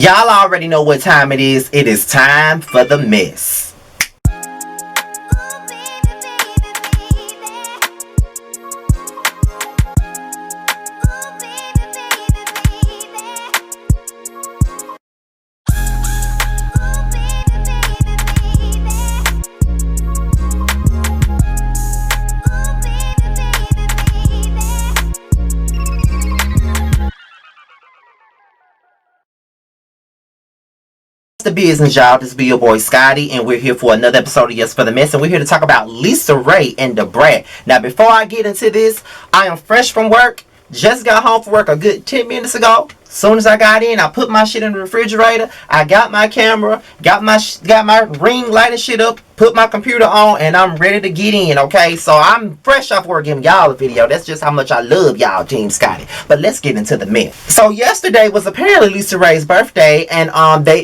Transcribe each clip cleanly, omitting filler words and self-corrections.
Y'all already know what time it is. It is time for the mess. The business, y'all. This be your boy Scotty, and we're here for another episode of Yassss for the Mess, and we're here to talk about Lisaraye and the Brat. Now, before I get into this, I am fresh from work. Just got home from work a good 10 minutes ago. Soon as I got in, I put my shit in the refrigerator. I got my camera, got my ring light and shit up, put my computer on, and I'm ready to get in, okay? So I'm fresh off work giving y'all a video. That's just how much I love y'all, Team Scotty. But let's get into the mess. So yesterday was apparently Lisaraye's birthday, and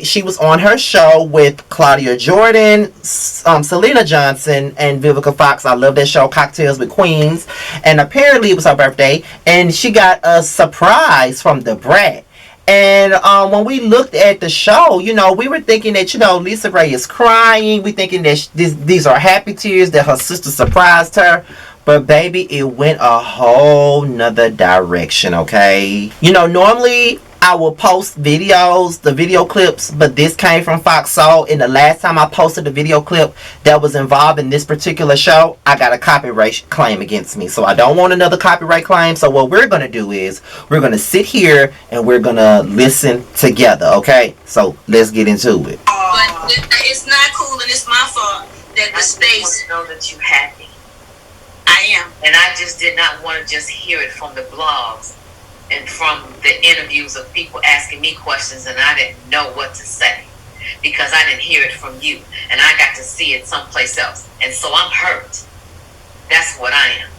she was on her show with Claudia Jordan, Selena Johnson, and Vivica Fox. I love that show, Cocktails with Queens. And apparently it was her birthday, and she got a surprise from the Brat. And when we looked at the show, you know, we were thinking that, you know, Lisaraye is crying. We thinking that these are happy tears, that her sister surprised her. But baby, it went a whole nother direction, okay? You know, normally I will post videos, the video clips, but this came from Fox Soul. And the last time I posted the video clip that was involved in this particular show, I got a copyright claim against me. So I don't want another copyright claim. So what we're going to do is we're going to sit here and we're going to listen together, okay? So let's get into it. But it's not cool, and it's my fault that the space. I want to know that you're happy. I am. And I just did not want to just hear it from the blogs and from the interviews of people asking me questions, and I didn't know what to say because I didn't hear it from you, and I got to see it someplace else, and so I'm hurt. That's what I am.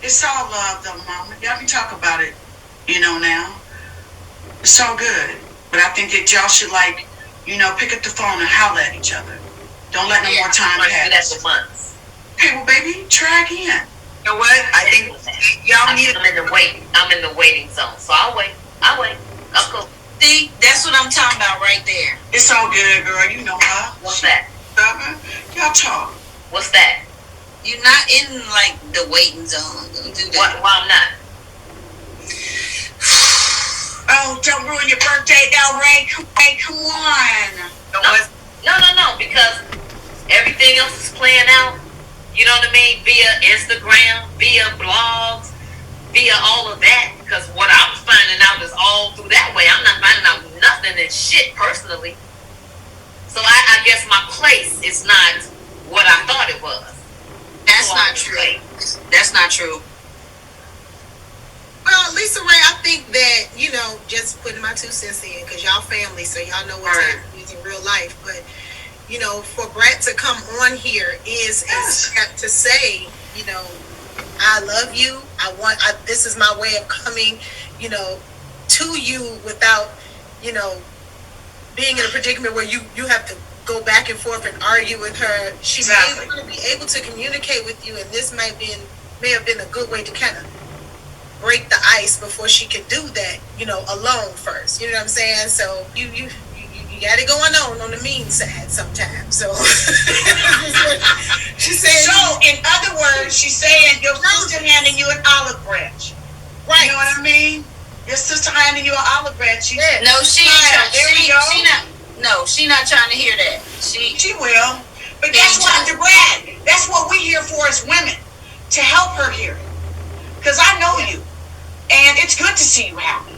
It's all love, though, Mama. Y'all can talk about it, you know, now. It's all good. But I think that y'all should, like, you know, pick up the phone and holler at each other. Don't let no more time pass. That's for months. Okay, well, baby, try again. You know what? I think y'all need. I'm in the waiting zone, so I'll wait. I'm cool. See, that's what I'm talking about right there. It's all good, girl. You know her. What's that? Y'all talk. What's that? You're not in like the waiting zone. Don't do that. Why I'm not? Oh, don't ruin your birthday, El Ray. Come on. No, because everything else is playing out. You know what I mean? Via Instagram, via blogs, via all of that. Because what I was finding out is all through that way. I'm not finding out nothing and shit personally. So I guess my place is not what I thought it was. That's not true. That's not true. Well, Lisaraye, I think that, you know, just putting my 2 cents in, because y'all family, so y'all know what's happening in real life. But, you know, for Brat to come on here is a step to say, you know, I love you. This is my way of coming, you know, to you without, you know, being in a predicament where you have to go back and forth and argue with her. She may want to be able to communicate with you, and this may have been a good way to kind of break the ice before she could do that, you know, alone first. You know what I'm saying? So you got it going on the mean side sometimes. So she's saying. So, in other words, she's saying your sister handing you an olive branch. Right. You know what I mean? Your sister handing you an olive branch. No, she not trying to hear that. She will. But that's what the Brat. That's what we here for as women, to help her hear it. Because I know you, and it's good to see you happy.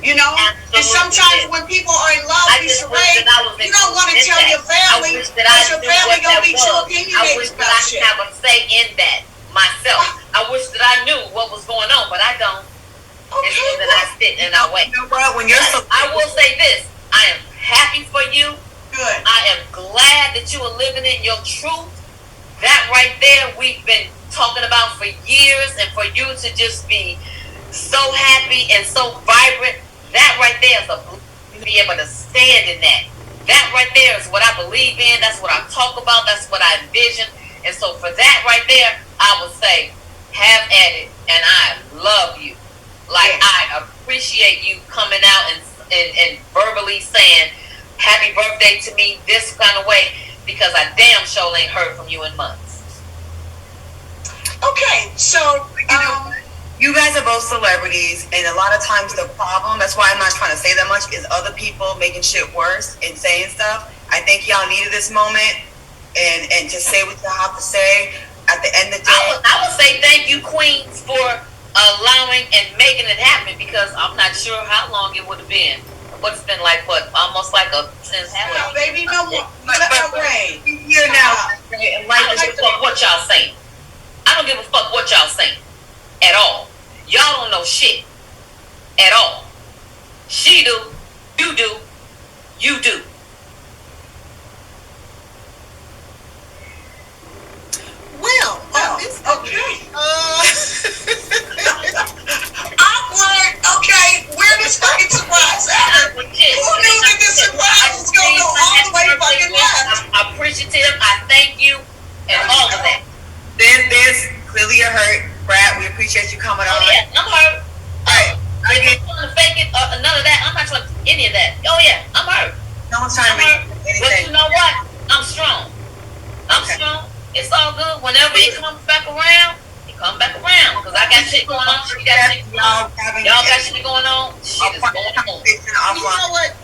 You know, and sometimes when people are in love, Lisaraye, you don't want to tell your family because your family gonna be too opinionated about shit. I have a say in that myself. I wish that I knew what was going on, but I don't. Okay, and so then I sit and I wait. You know what? When you're I will say this: I am happy for you. Good. I am glad that you are living in your truth. That right there, we've been talking about for years, and for you to just be so happy and so vibrant, that right there is a blessing to be able to stand in that. That right there is what I believe in. That's what I talk about. That's what I envision. And so for that right there, I would say, have at it, and I love you. Like, I appreciate you coming out and verbally saying happy birthday to me this kind of way, because I damn sure ain't heard from you in months. Okay, so you guys are both celebrities, and a lot of times the problem, that's why I'm not trying to say that much, is other people making shit worse and saying stuff. I think y'all needed this moment and to say what you have to say. At the end of the day, I would say thank you, Queens, for allowing and making it happen, because I'm not sure how long it would have been. What's been like, almost like since no, baby, no more. But here now, I don't give a fuck what y'all saying. I don't give a fuck what y'all saying at all. Y'all don't know shit at all. She do, you do, you do. Well, okay. Awkward. Okay, where this fucking surprise at? Who knew that this surprise was gonna go all the way fucking left? I'm appreciative. I thank you, and all of that. There's clearly a hurt, Brat. We appreciate you coming on. Oh yeah, I'm hurt. Right. I'm not trying to fake it. None of that. I'm not trying to do any of that. Oh yeah, I'm hurt. No one's trying to make anything. But you know what? I'm strong. I'm strong. It's all good. Whenever he comes back around, he come back around. Because I got shit going on. She got shit going on. Y'all got shit going on. Shit is going on. You know what?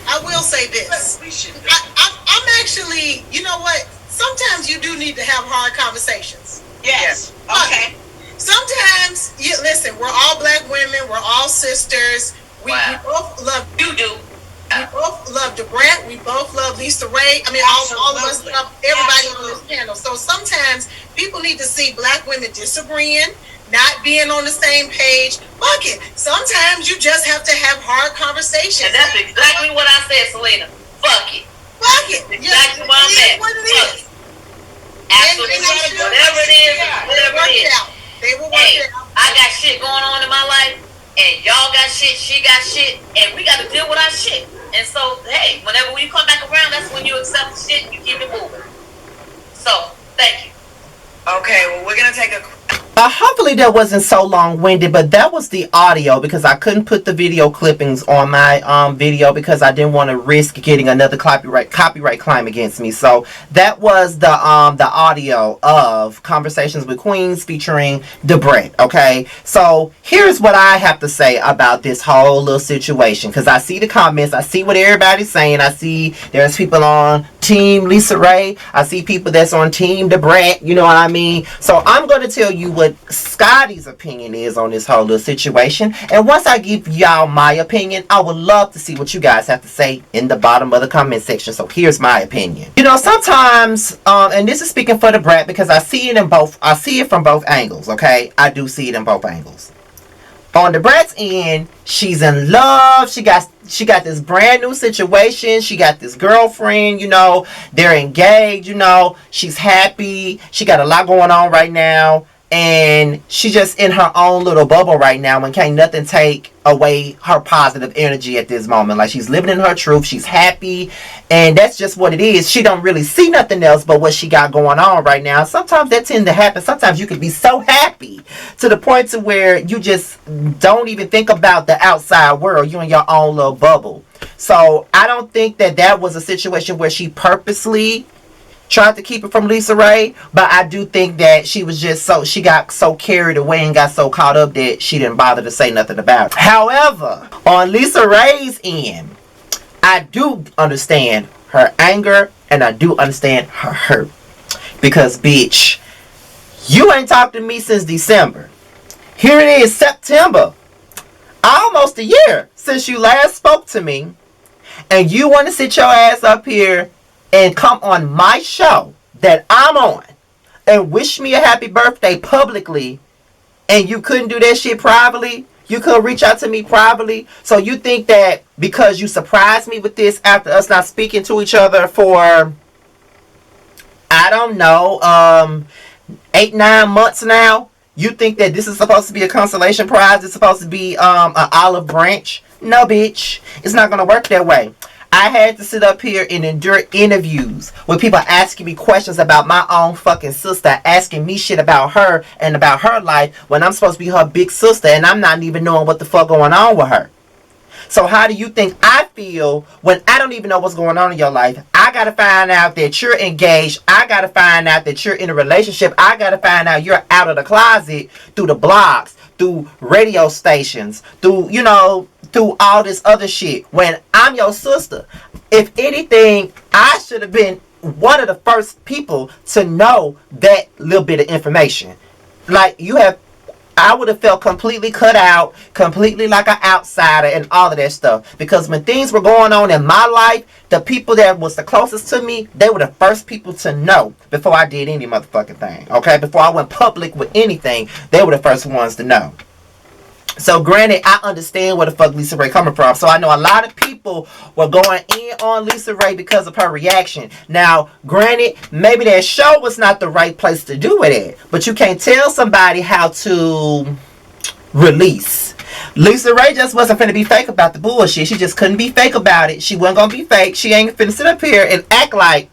I will say this. I'm actually, you know what? Sometimes you do need to have hard conversations. Yes. Okay. Sometimes, listen, we're all black women. We're all sisters. We both love You do. We both love Brat. We both love Lisaraye. I mean, all of us love everybody on this panel. So sometimes people need to see black women disagreeing, not being on the same page. Fuck it. Sometimes you just have to have hard conversations. And that's exactly what I said, Selena. Fuck it. Fuck it. Exactly what I'm at. What it is. Absolutely. Whatever it is, whatever it is. They will work it out. I got shit going on in my life, and y'all got shit, she got shit, and we got to deal with our shit. And so, hey, whenever you come back around, that's when you accept the shit and you keep it moving. So, thank you. Okay, well, we're going to take a... Hopefully that wasn't so long-winded, but that was the audio, because I couldn't put the video clippings on my video because I didn't want to risk getting another copyright claim against me. So that was the audio of Conversations with Queens featuring Brat. Okay, so here's what I have to say about this whole little situation, because I see the comments, I see what everybody's saying, I see there's people on Team Lisaraye, I see people that's on Team Brat, you know what I mean? So I'm going to tell you what Scotty's opinion is on this whole little situation, and once I give y'all my opinion, I would love to see what you guys have to say in the bottom of the comment section. So here's my opinion. You know, sometimes and this is speaking for Brat, because I see it from both angles. Okay, I do see it in both angles. On Brat's end, she's in love. She got this brand new situation. She got this girlfriend, you know, they're engaged, you know, she's happy, she got a lot going on right now, and she's just in her own little bubble right now, and can't nothing take away her positive energy at this moment. Like, she's living in her truth, she's happy, and that's just what it is. She don't really see nothing else but what she got going on right now. Sometimes that tends to happen. Sometimes you can be so happy to the point to where you just don't even think about the outside world. You're in your own little bubble. So I don't think that was a situation where she purposely tried to keep it from Lisaraye, but I do think that she was just she got so carried away and got so caught up that she didn't bother to say nothing about it. However, on Lisaraye's end, I do understand her anger and I do understand her hurt, because bitch, you ain't talked to me since December. Here it is, September, almost a year since you last spoke to me, and you want to sit your ass up here and come on my show that I'm on and wish me a happy birthday publicly, and you couldn't do that shit privately? You couldn't reach out to me privately? So you think that because you surprised me with this after us not speaking to each other for, I don't know, 8-9 months now, you think that this is supposed to be a consolation prize? It's supposed to be an olive branch? No, bitch. It's not going to work that way. I had to sit up here and endure interviews with people asking me questions about my own fucking sister, asking me shit about her and about her life when I'm supposed to be her big sister and I'm not even knowing what the fuck going on with her. So how do you think I feel when I don't even know what's going on in your life? I got to find out that you're engaged. I got to find out that you're in a relationship. I got to find out you're out of the closet through the blogs, through radio stations, through, you know, through all this other shit. When I'm your sister, if anything, I should have been one of the first people to know that little bit of information. Like, you have, I would have felt completely cut out, completely like an outsider and all of that stuff. Because when things were going on in my life, the people that was the closest to me, they were the first people to know before I did any motherfucking thing. Okay? Before I went public with anything, they were the first ones to know. So granted, I understand where the fuck Lisaraye coming from. So I know a lot of people were going in on Lisaraye because of her reaction. Now, granted, maybe that show was not the right place to do it at. But you can't tell somebody how to release. Lisaraye just wasn't finna be fake about the bullshit. She just couldn't be fake about it. She wasn't gonna be fake. She ain't finna sit up here and act like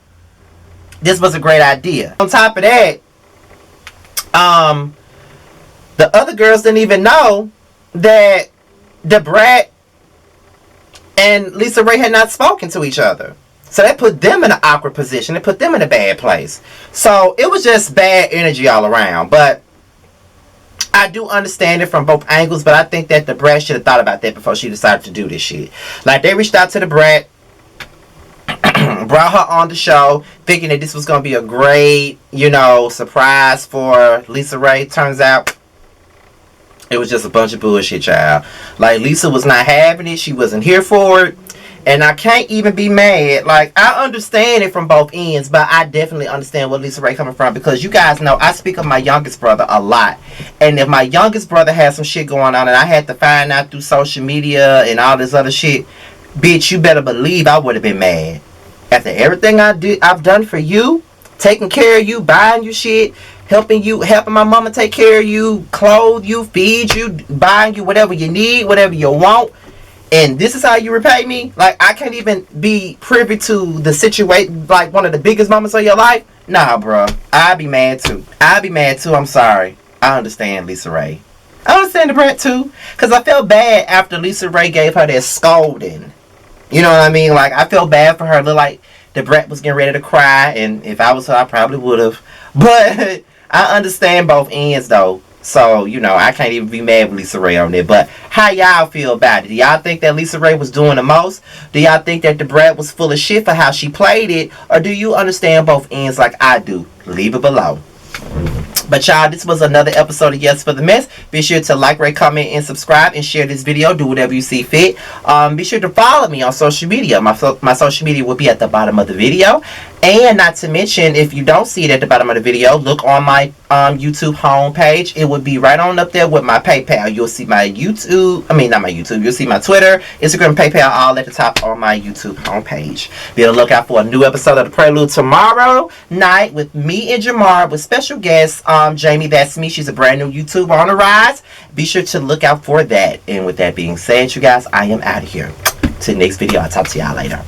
this was a great idea. On top of that, the other girls didn't even know that the Brat and Lisaraye had not spoken to each other. So that put them in an awkward position. It put them in a bad place. So it was just bad energy all around. But I do understand it from both angles. But I think that the Brat should have thought about that before she decided to do this shit. Like, they reached out to the Brat, brought her on the show, thinking that this was going to be a great, you know, surprise for Lisaraye. Turns out it was just a bunch of bullshit, child. Like, Lisa was not having it. She wasn't here for it. And I can't even be mad. Like, I understand it from both ends, but I definitely understand where Lisaraye coming from. Because you guys know, I speak of my youngest brother a lot. And if my youngest brother had some shit going on and I had to find out through social media and all this other shit, bitch, you better believe I would have been mad. After everything I've done for you, taking care of you, buying you shit, helping my mama take care of you, clothe you, feed you, buying you whatever you need, whatever you want, and this is how you repay me? Like, I can't even be privy to the situation, like one of the biggest moments of your life? Nah, bro. I'd be mad too. I'm sorry. I understand Lisaraye. I understand the Brat too. Because I felt bad after Lisaraye gave her that scolding. You know what I mean? Like, I felt bad for her. It looked like the Brat was getting ready to cry. And if I was her, I probably would have. But I understand both ends though. So, you know, I can't even be mad with Lisaraye on it. But how y'all feel about it? Do y'all think that Lisaraye was doing the most? Do y'all think that the Brat was full of shit for how she played it? Or do you understand both ends like I do? Leave it below. But y'all, this was another episode of Yes for the Mess. Be sure to like, rate, comment, and subscribe, and share this video. Do whatever you see fit. Be sure to follow me on social media. My social media will be at the bottom of the video. And not to mention, if you don't see it at the bottom of the video, look on my YouTube homepage. It would be right on up there with my PayPal. You'll see my YouTube. I mean, not my YouTube. You'll see my Twitter, Instagram, PayPal, all at the top on my YouTube homepage. Be on the lookout for a new episode of The Prelude tomorrow night with me and Jamar with special guest Jamie. That's me. She's a brand new YouTuber on the rise. Be sure to look out for that. And with that being said, you guys, I am out of here. Till the next video. I'll talk to y'all later.